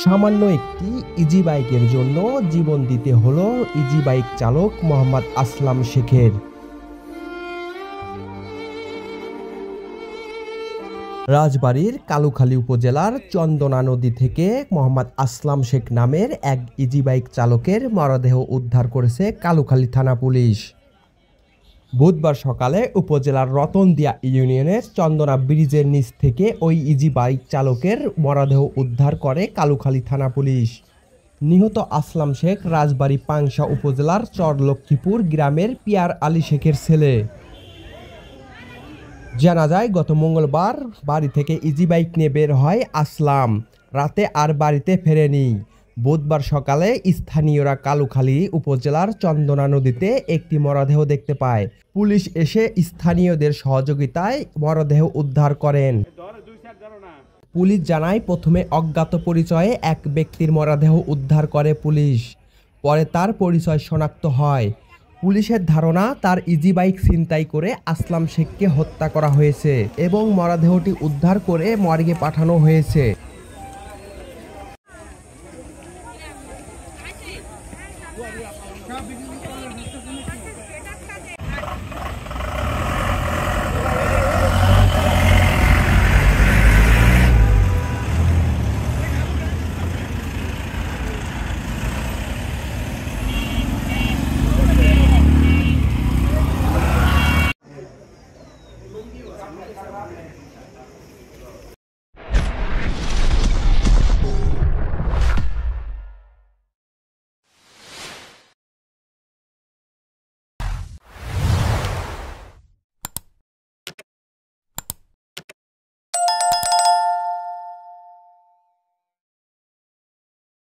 সামান্য একটি ইজি বাইকের জন্য জীবন দিতে হলো ইজি বাইক চালক মোহাম্মদ আসলাম শেখের। রাজবাড়ীর কালুখালী উপজেলার চন্দনা নদী থেকে মোহাম্মদ আসলাম শেখ নামের এক ইজি বাইক চালকের মরদেহ উদ্ধার করেছে কালুখালী থানা পুলিশ। বুধবার সকালে উপজেলার রতনদিয়া ইউনিয়নের চন্দনা ব্রিজের নিচ থেকে ওই ইজি বাইক চালকের মরদেহ উদ্ধার করে কালুখালী থানা পুলিশ। নিহত আসলাম শেখ রাজবাড়ী পাংশা উপজেলার চরলক্ষ্মীপুর গ্রামের পিয়ার আলী শেখের ছেলে। জানা যায়, গত মঙ্গলবার বাড়ি থেকে ইজি বাইক নিয়ে বের হয় আসলাম, রাতে আর বাড়িতে ফেরেনি। বুধবার সকালে স্থানীয়রা কালুখালী উপজেলার চন্দনা নদীতে একটি মরদেহ দেখতে পায়। পুলিশ এসে স্থানীয়দের সহযোগিতায় মরদেহ উদ্ধার করেন। পুলিশ জানায়, প্রথমে অজ্ঞাত পরিচয়ে এক ব্যক্তির মরদেহ উদ্ধার করে পুলিশ। পরে তার পরিচয় শনাক্ত হয়। পুলিশের ধারণা, তার ইজি বাইক ছিনতাই করে আসলাম শেখকে হত্যা করা হয়েছে এবং মরদেহটি উদ্ধার করে মর্গে পাঠানো হয়েছে।